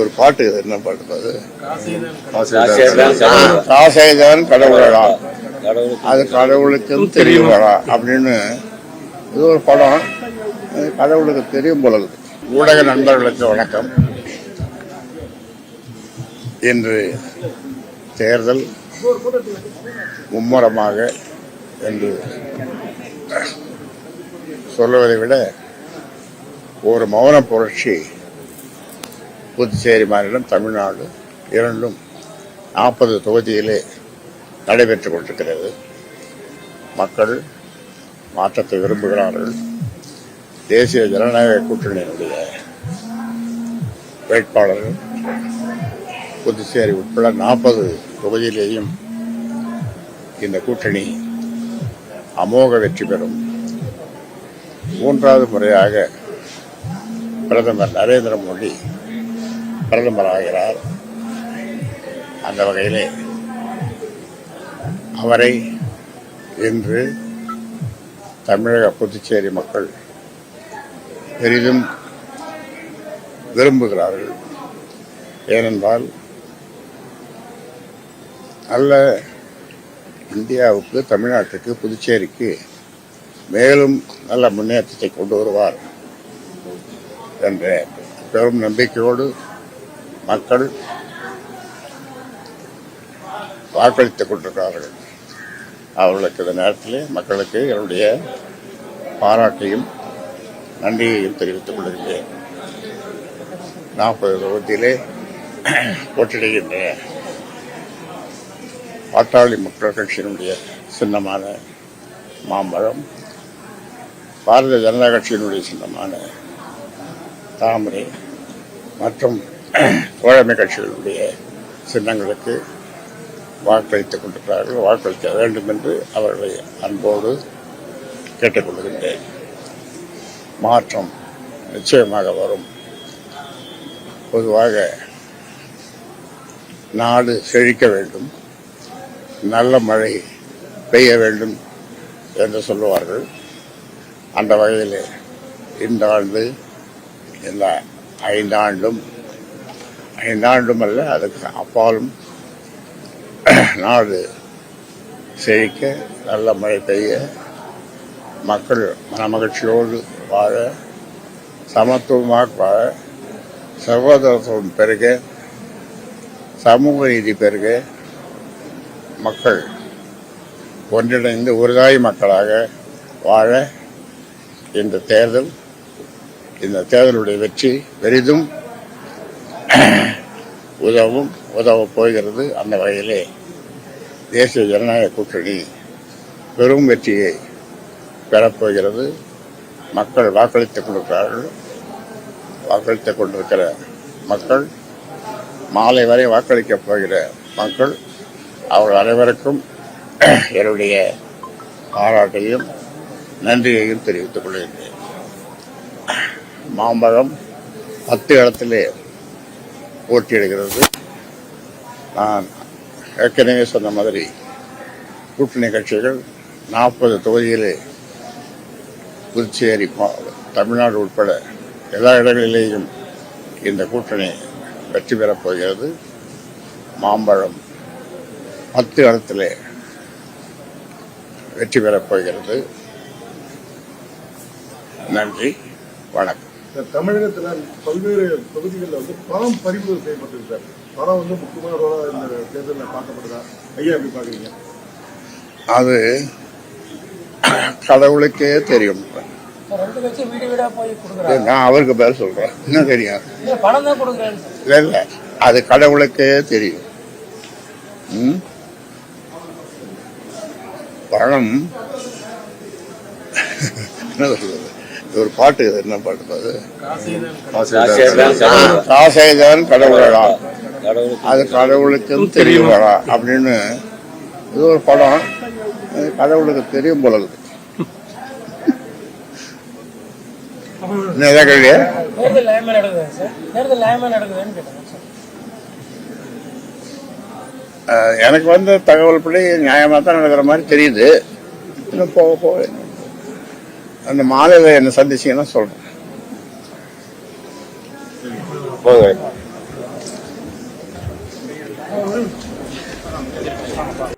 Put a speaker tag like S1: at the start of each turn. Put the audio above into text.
S1: ஒரு பாட்டு, என்ன பாட்டு அது? காசைதான் கடவுளடா, அது கடவுளுக்கும் தெரியுமாடா அப்படின்னு. இது ஒரு படம், கடவுளுக்கு தெரியும் போல இருக்கு. ஊடக நண்பர்களுக்கு வணக்கம். இன்று தேர்தல் மும்முரமாக என்று சொல்லுவதை விட ஒரு மௌன புரட்சி புதுச்சேரி மாநிலம், தமிழ்நாடு இரண்டும் 40 தொகுதியிலே நடைபெற்றுக் கொண்டிருக்கிறது. மக்கள் மாற்றத்தை விரும்புகிறார்கள். தேசிய ஜனநாயக கூட்டணியினுடைய வேட்பாளர்கள் புதுச்சேரி உட்பட 40 தொகுதியிலேயும் இந்த கூட்டணி அமோக வெற்றி பெறும். 3வது முறையாக பிரதமர் நரேந்திர மோடி பிரதமராகிறார். அந்த வகையிலே அவரை இன்று தமிழக புதுச்சேரி மக்கள் பெரிதும் விரும்புகிறார்கள். ஏனென்றால் நல்ல இந்தியாவுக்கு, தமிழ்நாட்டுக்கு, புதுச்சேரிக்கு மேலும் நல்ல முன்னேற்றத்தை கொண்டு வருவார் என்ற பெரும் நம்பிக்கையோடு மக்கள் வாக்களித்துக் கொண்டிருக்கிறார்கள். அவர்களுக்கு இந்த நேரத்தில் மக்களுக்கு என்னுடைய பாராட்டையும் நன்றியையும் தெரிவித்துக் கொள்கிறேன். 40 தொகுதியிலே போட்டியிடுகின்ற பாட்டாளி மக்கள் கட்சியினுடைய சின்னமான மாம்பழம், பாரதிய ஜனதா கட்சியினுடைய சின்னமான தாமரை மற்றும் தோழமை கட்சிகளுடைய சின்னங்களுக்கு வாக்களித்துக் கொண்டிருக்கிறார்கள். வாக்களிக்க வேண்டும் என்று அவர்களை அன்போடு கேட்டுக்கொள்கின்றேன். மாற்றம் நிச்சயமாக வரும். பொதுவாக நாடு செழிக்க வேண்டும், நல்ல மழை பெய்ய வேண்டும் என்று சொல்லுவார்கள். அந்த வகையில் இந்த ஆண்டு, இந்த 5 ஆண்டும் அல்ல, அதுக்கு அப்பாலும் நாடு செழிக்க, நல்ல மழை பெய்ய, மக்கள் மனமகிழ்ச்சியோடு வாழ, சமத்துவமாக வாழ, சகோதரத்துவம் பெருக, சமூக நீதி பெருக, மக்கள் ஒன்றிணைந்து ஒருதாய் மக்களாக வாழ இந்த தேர்தலுடைய வெற்றி பெரிதும் உதவப் போகிறது. அந்த வகையிலே தேசிய ஜனநாயக கூட்டணி பெரும் வெற்றியை பெறப்போகிறது. மக்கள் வாக்களித்துக் கொண்டிருக்கிறார்கள். வாக்களித்துக் கொண்டிருக்கிற மக்கள், மாலை வரை வாக்களிக்கப் போகிற மக்கள், அவர்கள் அனைவருக்கும் என்னுடைய பாராட்டையும் நன்றியையும் தெரிவித்துக் கொள்கின்றேன். மாம்பழம் 10 இடத்திலே போட்டியிடுகிறது. நான் ஏற்கனவே சொன்ன மாதிரி கூட்டணி கட்சிகள் 40 தொகுதியிலே புதுச்சேரி, தமிழ்நாடு உட்பட எல்லா இடங்களிலேயும் இந்த கூட்டணி வெற்றி பெறப் போகிறது. மாம்பழம் 10 இடத்திலே வெற்றி பெறப் போகிறது. நன்றி, வணக்கம்.
S2: தமிழகத்தில் பல்வேறு தொகுதிகளில் பணம் பறிமுதல் செய்யப்பட்டிருக்காரு. பணம் முக்கியமான ரோலா இந்த தேர்தலில் பார்க்கப்படுதா? ஐயா எப்படி பார்க்குறீங்க?
S1: அது கடவுளுக்கே தெரியும். நான் அவருக்கு பேர் சொல்றேன், இன்னும் தெரியும். இல்ல, அது கடவுளுக்கே தெரியும். பணம் என்ன சொல்றது? ஒரு பாட்டு, என்ன பாட்டு அது? காசைதான் கடவுளடா, அது கடவுளுக்கும் தெரியுமாடா அப்படின்னு. இது ஒரு படம், கடவுளுக்கு தெரியும் போல இருக்கு. எனக்கு வந்த தகவல் படி நியாயமா தான் நடக்கிற மாதிரி தெரியுது. இன்னும் போக போக அந்த மாலையில என்ன சந்திச்சீங்கன்னா சொல்றேன்.
S3: இருக்காங்க